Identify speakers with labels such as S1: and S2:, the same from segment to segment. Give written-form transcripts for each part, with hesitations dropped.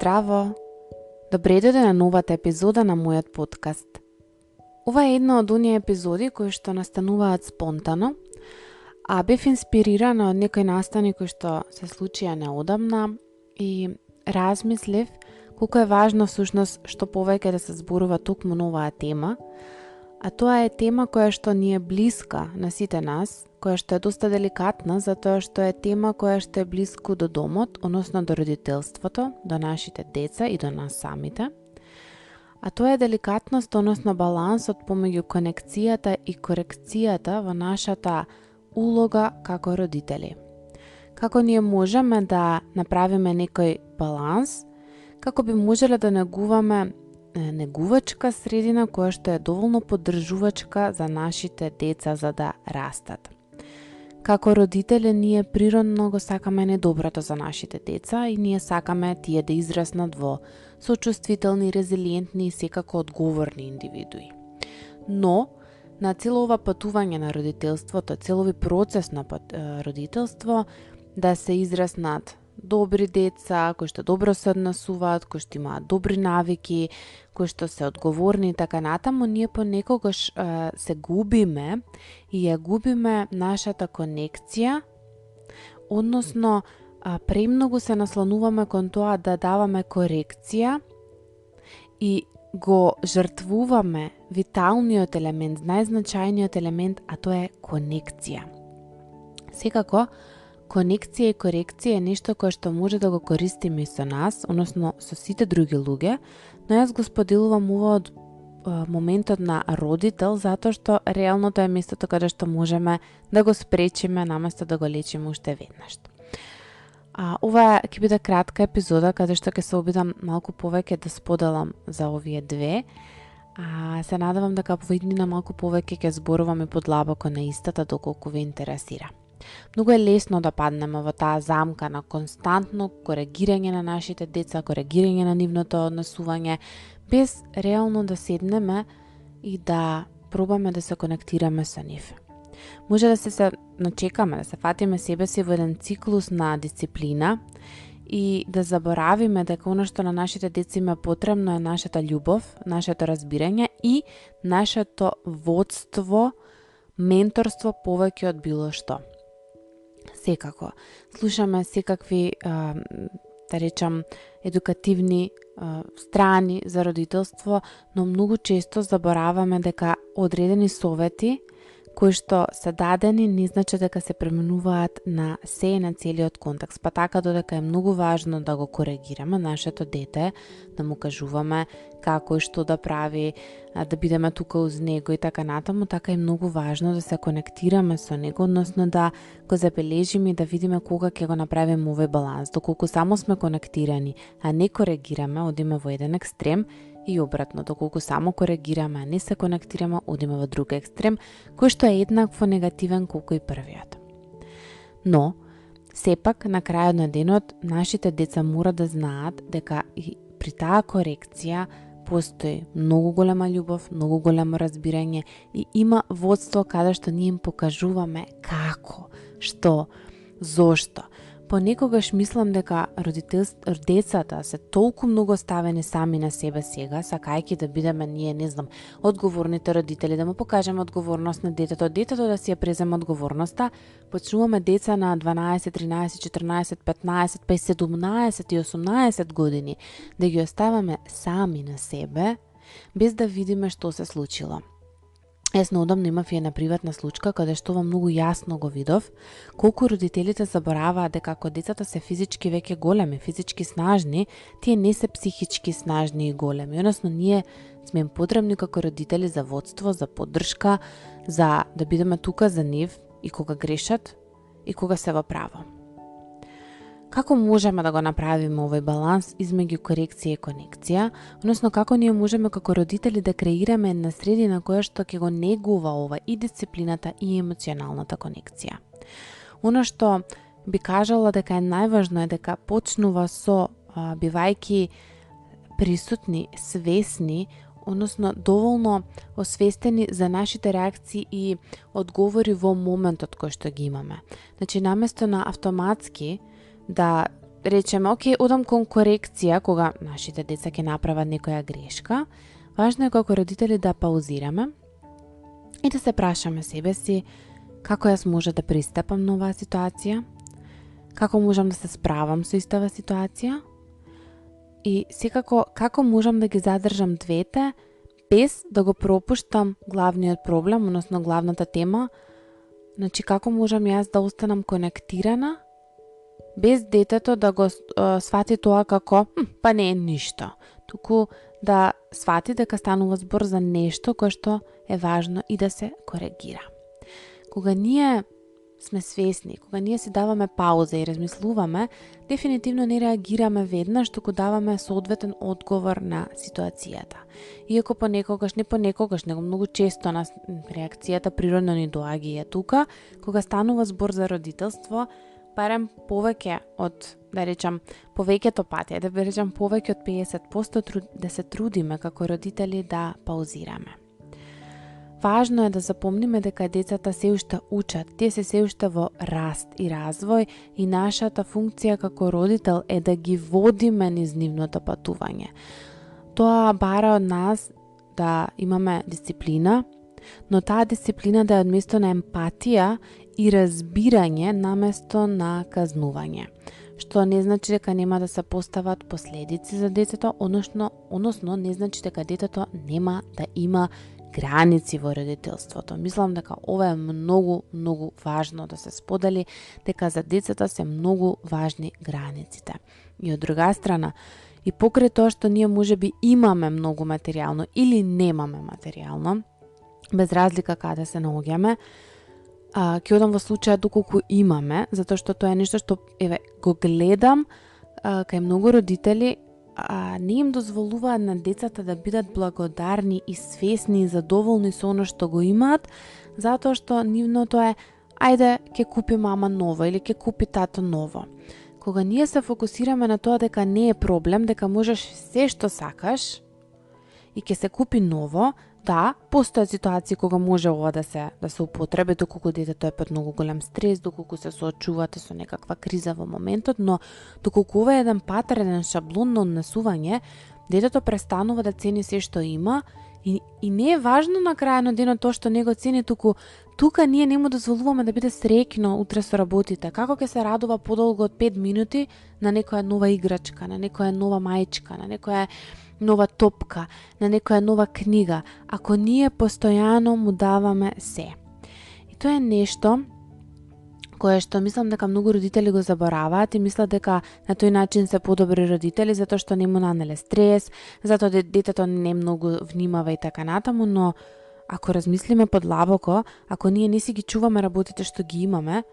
S1: Здраво! Добре дојде на новата епизода на мојот подкаст. Ова е една од оние епизоди кои што настануваат спонтано, а бев инспирирана од некои настани кои што се случија неодамна и размислив колку е важно всушност што повеќе да се зборува токму на оваа тема, а тоа е тема која што ни е блиска на сите нас, која што е доста деликатна, затоа што е тема која што е близко до домот, односно до родителството, до нашите деца и до нас самите. А тоа е деликатност, односно балансот помеѓу конекцијата и корекцијата во нашата улога како родители. Како ние можеме да направиме некој баланс, како би можеле да негуваме негувачка средина која што е доволно поддржувачка за нашите деца за да растат. Како родители ние природно го сакаме недоброто за нашите деца и ние сакаме тие да израснат во сочувствителни, резилиентни и секако одговорни индивидуи. Но, на цело ова патување на родителството, целови процес на родителство, да се израснат добри деца, кои што добро се однесуваат, кои што имаат добри навики, кои што се одговорни и така натаму, ние понекогаш се губиме и ја губиме нашата конекција, односно премногу се наслонуваме кон тоа да даваме корекција и го жртвуваме виталниот елемент, најзначајниот елемент, а тоа е конекција. Секако, конекција и корекција е нешто кое што може да го користиме и со нас, односно со сите други луѓе, но јас го споделувам ова од моментот на родител, затоа што реално тоа е местото каде што можеме да го спречиме наместо да го лечиме уште веднаш. Ова ќе биде кратка епизода каде што ќе се обидам малку повеќе да споделам за овие две. Се надевам дека во иднина малку повеќе ќе зборувам и подлабоко на истата доколку ве интересира. Многу е лесно да паднеме во таа замка на константно коригирање на нашите деца, коригирање на нивното однесување, без реално да седнеме и да пробаме да се конектираме со нив. Може да се начекаме, да се фатиме себе си во еден циклус на дисциплина и да заборавиме дека оно што на нашите деца има потребно е нашата љубов, нашето разбирање и нашето водство, менторство повеќе од било што. Секако, слушаме секакви, да речам, едукативни страни за родителство, но многу често забораваме дека одредени совети кои што се дадени не значи дека се пременуваат на се и на целиот контекст. Па така додека е многу важно да го коригираме нашето дете, да му кажуваме како и што да прави, да бидеме тука уз него и така натаму, така е многу важно да се конектираме со него, односно да го забележиме и да видиме кога ќе го направиме овој баланс. Доколку само сме конектирани, а не коригираме, одиме во еден екстрем, и обратно, доколку само коригираме, а не се конектираме, одиме во друг екстрем, кој што е еднакво негативен колку и првиот. Но, сепак, на крајот на денот, нашите деца мора да знаат дека и при таа корекција постои многу голема љубов, многу големо разбирање и има водство каде што ние им покажуваме како, што, зошто. Понекогаш мислам дека децата се толку многу ставени сами на себе сега, сакајќи да бидеме ние, не знам, одговорните родители, да му покажеме одговорност на детето да си ја преземе одговорноста, почнуваме деца на 12, 13, 14, 15, па и 17 и 18 години, да ги оставаме сами на себе, без да видиме што се случило. Јас неодамно имав и една приватна случка каде што ова многу јасно го видов, колку родителите забораваат дека ако децата се физички веќе големи, физички снажни, тие не се психички снажни и големи. Односно, ние сме им потребни како родители за водство, за поддршка, за да бидеме тука за нив и кога грешат и кога се во право. Како можеме да го направиме овој баланс измеѓу корекција и конекција, односно како ние можеме како родители да креираме една средина која што ќе го негува ова и дисциплината и емоционалната конекција. Оно што би кажала дека е најважно е дека почнува со бивајки присутни, свесни, односно доволно освестени за нашите реакции и одговори во моментот кој што ги имаме. Значи, наместо на автоматски да речеме, окей, одам кон корекција, кога нашите деца ќе направат некоја грешка, важно е како родители да паузираме и да се прашаме себе си како јас може да пристапам на оваа ситуација, како можам да се справам со истава ситуација и секако како можам да ги задржам двете без да го пропуштам главниот проблем, односно главната тема, значи како можам јас да останам конектирана без детето да го свати тоа како па не е ништо, туку да свати дека станува збор за нешто кое што е важно и да се коригира. Кога ние сме свесни, кога ние си даваме пауза и размислуваме, дефинитивно не реагираме веднаш, туку даваме соодветен одговор на ситуацијата. Иако понекогаш, него многу често на реакцијата природно ни доаѓа и е тука, кога станува збор за родителство, барем повеќе од, да речам, повеќето пати, да речам повеќе од 50% да се трудиме како родители да паузираме. Важно е да запомниме дека децата се уште учат, тие се уште во раст и развој и нашата функција како родител е да ги водиме низ нивното патување. Тоа бара од нас да имаме дисциплина, но таа дисциплина да е одместо на емпатија и разбирање наместо на казнување. Што не значи дека нема да се постават последици за детето, односно не значи дека детето нема да има граници во родителството. Мислам дека ова е многу важно да се сподели, дека за децата се многу важни границите. И од друга страна, и покрај тоа што ние можеби имаме многу материјално или немаме материјално, без разлика каде се наоѓаме, ќе одам во случаја доколку имаме, затоа што тоа е нешто што го гледам кај многу родители, не им дозволуваат на децата да бидат благодарни и свесни и задоволни со оно што го имаат, затоа што нивното е ајде ќе купи мама ново или ќе купи тато ново. Кога ние се фокусираме на тоа дека не е проблем, дека можеш се што сакаш и ќе се купи ново, да, постојат ситуации кога може ова да се употреби, доколку детето е под многу голем стрес, доколку се соочувате со некаква криза во моментот, но доколку ова е еден паттерн, еден шаблон на однесување, детето престанува да цени се што има и не е важно на крај на денот тоа што не го цени, туку тука ние не му дозволуваме да биде среќно утре со работите. Како ќе се радува подолго од 5 минути на некоја нова играчка, на некоја нова мајчка, на некоја нова топка, на некоја нова книга, ако ние постојано му даваме се. И тоа е нешто кое што мислам дека многу родители го забораваат и мислат дека на тој начин се подобри родители затоа што не му нанеле стрес, затоа детето не многу внимава и така натаму, но ако размислиме подлабоко, ако ние не си ги чуваме работите што ги имаме,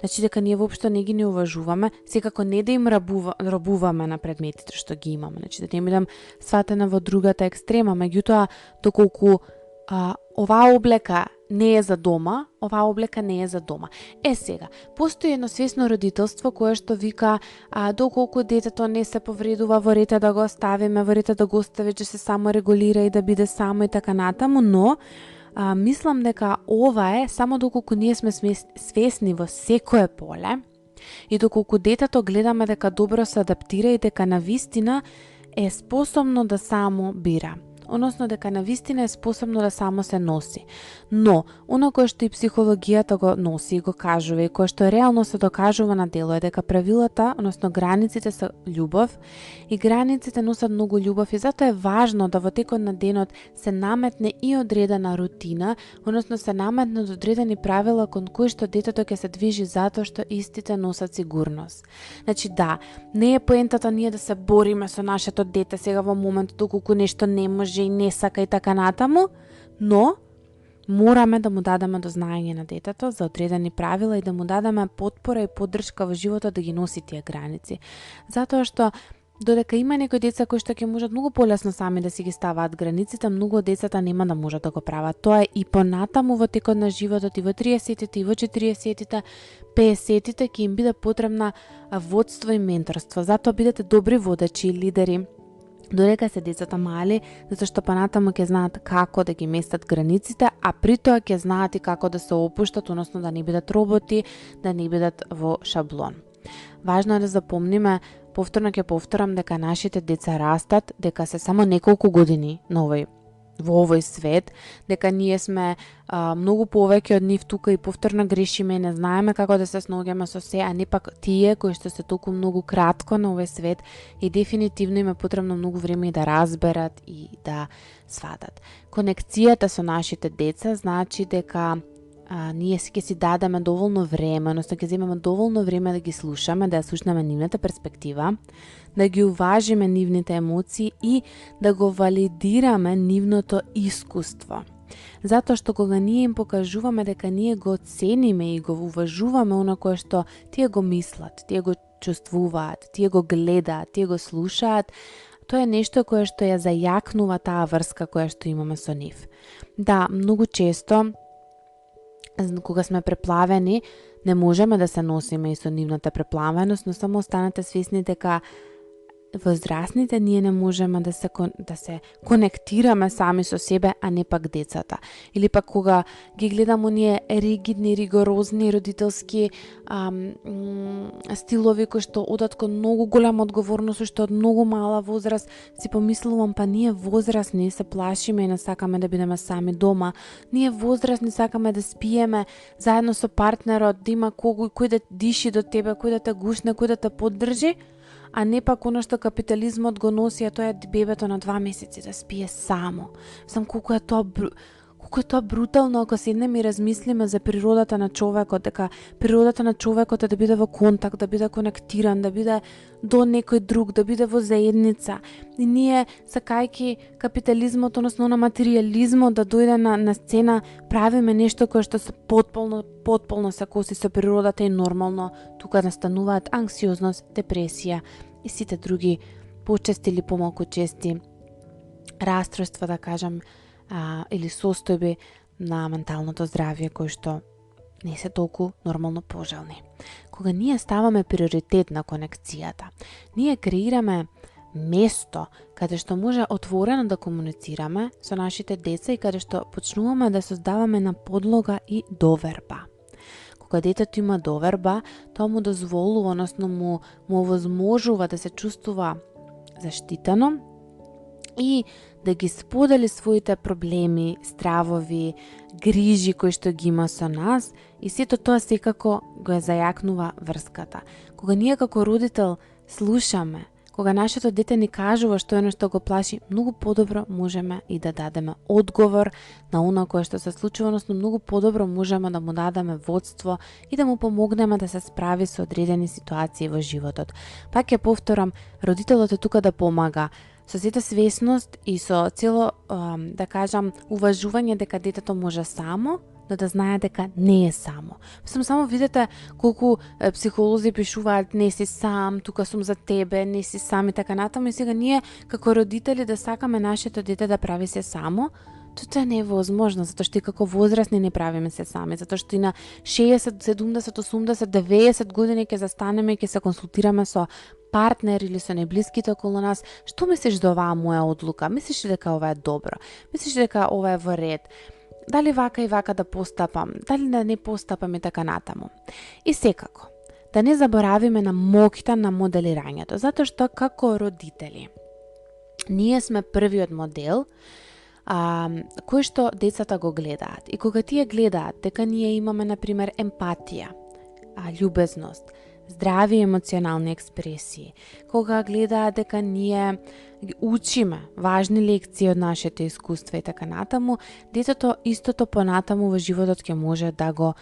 S1: значи дека ние воопшто не ги неуважуваме, секако не да им рабуваме на предметите што ги имаме, значи да не бидам сватена во другата екстрема, меѓутоа доколку оваа облека не е за дома, оваа облека не е за дома. Сега, постои едно свесно родителство кое што вика доколку детето не се повредува, во ред да го оставиме, во ред да го остави, че се само регулира и да биде само и така натаму, но мислам дека ова е само доколку ние сме свесни во секое поле и доколку детето гледаме дека добро се адаптира и дека навистина е способно да само бира. Односно дека навистина е способно да само се носи. Но, оно кое што и психологијата го носи и го кажува и кое што реално се докажува на дело е дека правилата, односно границите се љубов и границите носат многу љубов и затоа е важно да во текот на денот се наметне и одредена рутина, односно се наметнат одредени правила кон кои што детето ќе се движи затоа што истите носат сигурност. Значи да, не е поентата ние да се бориме со нашето дете сега во моментот доколку нешто не може и не сака и така натаму, но мораме да му дадеме до знаење на детето за одредени правила и да му дадеме потпора и поддршка во животот да ги носи тие граници. Затоа што додека има некои деца кои што ќе можат многу полесно сами да си ги ставаат границите, многу од децата нема да можат да го прават. Тоа е и понатаму во текот на животот, и во 30-тите, и во 40-тите, 50-тите ќе им биде потребна водство и менторство. Затоа бидете добри водачи и лидери. Додека се децата мали, затоа што понатаму ќе знаат како да ги местат границите, а при тоа ќе знаат и како да се опуштат, односно да не бидат роботи, да не бидат во шаблон. Важно е да запомниме, повторно ќе повторам, дека нашите деца растат, дека се само неколку години во овој свет, дека ние сме многу повеќе од нив тука и повторно грешиме, не знаеме како да се снаоѓаме со се, а не пак тие кои што се толку многу кратко на овој свет и дефинитивно им е потребно многу време и да разберат и да сватат. Конекцијата со нашите деца значи дека ние ќе си дадеме доволно време, односно ќе земеме доволно време да ги слушаме, да ја слушнеме нивната перспектива, да ги уважиме нивните емоции и да го валидираме нивното искуство. Затоа што кога ние им покажуваме дека ние го цениме и го уважуваме оно кое што тие го мислат, тие го чувствуваат, тие го гледаат, тие го слушаат, тоа е нешто кое што ја зајакнува таа врска која што имаме со нив. Да, многу често кога сме преплавени, не можеме да се носиме и со нивната преплавеност, но само останете свесни дека возрастните ние не можеме да се конектираме сами со себе, а не пак децата. Или пак кога ги гледам оние ригидни, ригорозни родителски стилови кои што одат кон многу голема одговорност, што од многу мала возраст си помислувам, па ние возрастни се плашиме и не сакаме да бидеме сами дома. Ние возрастни сакаме да спиеме заедно со партнерот, да има кој да диши до тебе, кој да те гушне, кој да те поддржи, а не пак оно што капитализмот го носи, а тоа е бебето на 2 месеци да спие само. Сам колку е тоа брутално ако седнеме и размислиме за природата на човекот, дека природата на човекот е да биде во контакт, да биде конектиран, да биде до некој друг, да биде во заедница. И ние, сакајки капитализмот, односно на материјализмот да дојде на сцена, правиме нешто кое што се потполно се коси со природата и нормално тука настануваат анксиозност, депресија и сите други почести или помалку чести расстройства, да кажам, или состојби на менталното здравје кои што не се толку нормално пожелни. Кога ние ставаме приоритет на конекцијата, ние креираме место каде што може отворено да комуницираме со нашите деца и каде што почнуваме да создаваме на подлога и доверба. Кога детето има доверба, тоа му дозволува, односно му овозможува да се чувствува заштитено и да ги сподели своите проблеми, стравови, грижи кои што ги има со нас и сето тоа секако го зајакнува врската. Кога ние како родител слушаме, кога нашето дете ни кажува што е нешто го плаши, многу подобро можеме и да дадеме одговор на оно кое што се случува, односно многу подобро можеме да му дадеме водство и да му помогнеме да се справи со одредени ситуации во животот. Пак ќе повторам, родителот е тука да помага со сета свесност и со цело, да кажам, уважување дека детето може само, да знае дека не е само. Само видете колку психолози пишуваат не си сам, тука сум за тебе, не си сам и така натаму. И сега ние како родители да сакаме нашето дете да прави се само, тоа не е возможно, затоа што и како возрастни не правиме се сами, затоа што и на 60, 70, 80, 90 години ќе застанеме и ќе се консултираме со партнер или со најблиските околу нас. Што мислиш за оваа моја одлука? Мислиш ли дека ова е добро? Мислиш ли дека ова е во ред? Дали вака и вака да постапам? Дали да не постапам и така натаму? И секако, да не заборавиме на моќта на моделирањето, затоа што како родители ние сме првиот модел кој што децата го гледаат. И кога тие гледаат дека ние имаме, например, емпатија, љубезност, здрави емоционални експресии, кога гледаат дека ние учиме важни лекции од нашите искуства и така натаму, детето истото понатаму во животот ќе може да го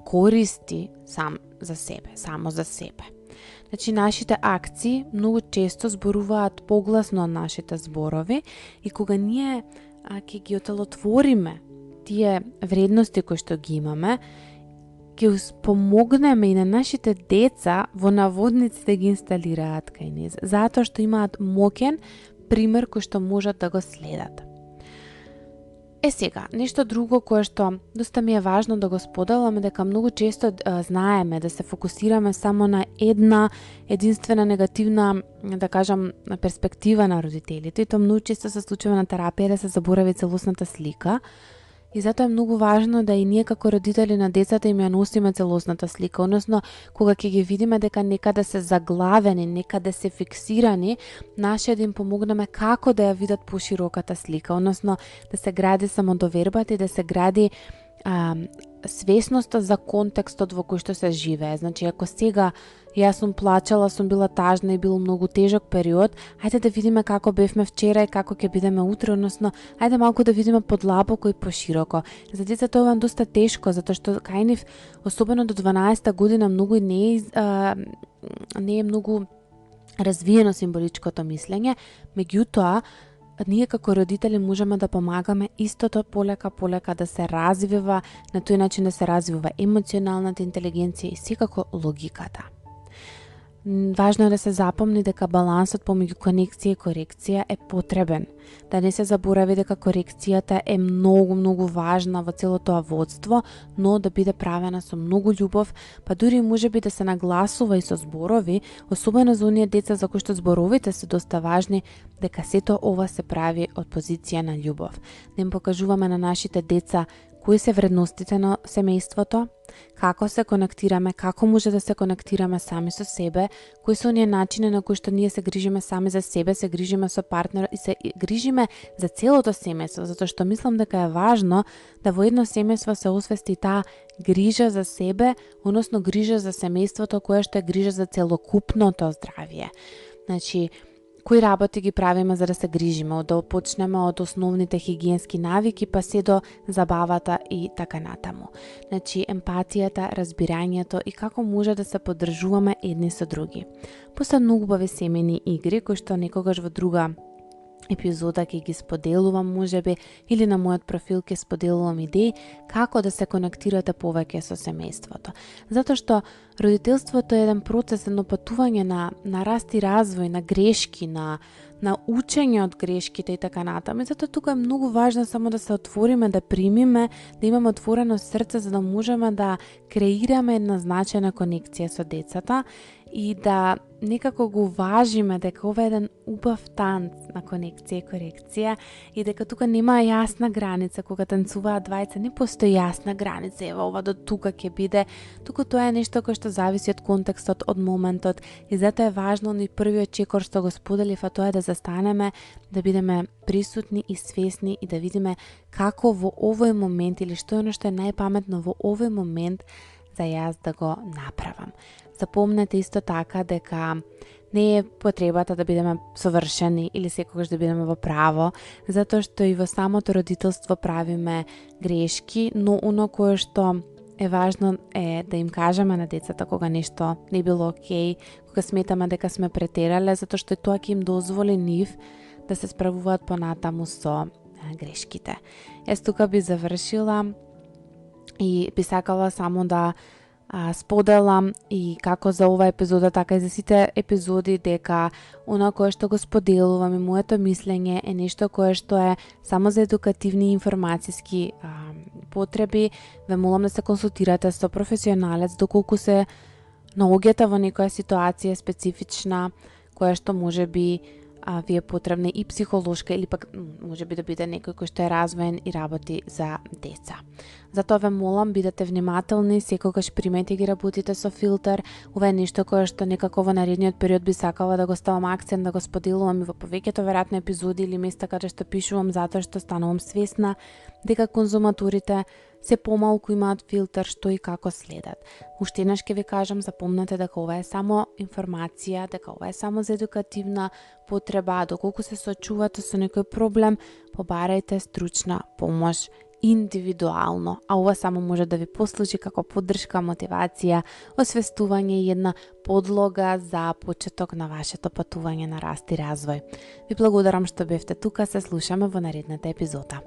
S1: користи само за себе. Значи, нашите акции многу често зборуваат погласно од нашите зборови и кога ние ќе ги отелотвориме тие вредности кои што ги имаме, ќе помогнеме и на нашите деца во наводници да ги инсталираат кај низ, затоа што имаат моќен пример кој што можат да го следат. Сега, нешто друго кое што доста ми е важно да го споделам е дека многу често знаеме да се фокусираме само на една единствена негативна, да кажам, перспектива на родителите. И тоа многу често се случува на терапија да се заборави целосната слика И затоа е многу важно да и ние како родители на децата им ја носиме целосната слика, односно кога ќе ги видиме дека некаде се заглавени, некаде се фиксирани, наше да им помогнеме како да ја видат пошироката слика, односно да се гради самодовербата и да се гради свесноста за контекстот во кој што се живее. Значи, ако сега јас сум плачала, сум била тажна и бил многу тежок период, ајде да видиме како бевме вчера и како ќе бидеме утре, односно, ајде малку да видиме подлабоко и пошироко. За децата ова е доста тешко, затоа што кај нив, особено до 12-та година, многу не е многу развиено символичкото мислење, меѓутоа, ние како родители можеме да помагаме истото полека да се развива, на тој начин да се развива емоционалната интелигенција и секако логиката. Важно е да се запомни дека балансот помеѓу конекција и корекција е потребен. Да не се заборави дека корекцијата е многу важна во целото тоа водство, но да биде правена со многу љубов, па дури можеби да се нагласува и со зборови, особено за оние деца за кои што зборовите се доста важни, дека сето ова се прави од позиција на љубов. Да им покажуваме на нашите деца кои се вредностите на семејството, како се конектираме, како може да се конектираме сами со себе, кои се оние начини на кои што ние се грижиме сами за себе, се грижиме со партнер и се грижиме за целото семејство, затоа што мислам дека е важно да во едно семејство се освести таа грижа за себе, односно грижа за семејството, која што е грижа за целокупното здравје. Значи, кои работи ги правиме за да се грижиме, да почнеме од основните хигиенски навики, па се до забавата и така натаму. Значи, емпатијата, разбирањето и како може да се поддржуваме едни со други. После многу убави семејни игри, кои што некогаш во друга епизода ќе ги споделувам можеби или на мојот профил ќе споделувам идеи како да се конектирате повеќе со семејството. Затоа што родителството е еден процес, едно патување на раст и развој, на грешки, на учење од грешките и така натаму. И затоа тука е многу важно само да се отвориме, да примиме, да имаме отворено срце за да можеме да креираме една значајна конекција со децата и да некако го важиме дека ова е еден убав танц на конекција и корекција и дека тука нема јасна граница кога танцуваат двајца, не постои јасна граница, ева ова до тука ќе биде, туку тоа е нешто кое што зависи од контекстот, од моментот и затоа е важно ни првиот чекор што го споделив, а тоа е да застанеме, да бидеме присутни и свесни и да видиме како во овој момент или што е оно што е најпаметно во овој момент за јас да го направам. Запомнете исто така дека не е потребата да бидеме совршени или секогаш да бидеме во право, затоа што и во самото родителство правиме грешки, но оно кое што е важно е да им кажеме на децата кога нешто не било окей, кога сметаме дека сме претерале, затоа што тоа ќе им дозволи нив да се справуваат понатаму со грешките. Ес тука би завршила и би сакала само да споделам и како за ова епизода, така и за сите епизоди дека она кое што го споделувам и моето мислење е нешто кое што е само за едукативни и информацијски потреби. Ве молам да се консултирате со професионалец доколку се наоѓате во некоја ситуација специфична која што може би ви е потребна и психолошка или пак може би да биде некој кој што е развоен и работи за деца. Затоа ве молам, бидете внимателни, секогаш примете ги работите со филтер. Ова е нешто кое што некако во наредниот период би сакала да го ставам акцент, да го споделувам и во повеќето веројатно епизоди или места каде што пишувам, затоа што станувам свесна дека конзуматорите се помалку имаат филтер што и како следат. Уште еднаш ќе ви кажам, запомнете дека ова е само информација, дека ова е само за едукативна потреба, доколку се соочувате со некој проблем, побарајте стручна помош индивидуално, а ова само може да ви послужи како поддршка, мотивација, освестување и една подлога за почеток на вашето патување на раст и развој. Ви благодарам што бевте тука, се слушаме во наредната епизода.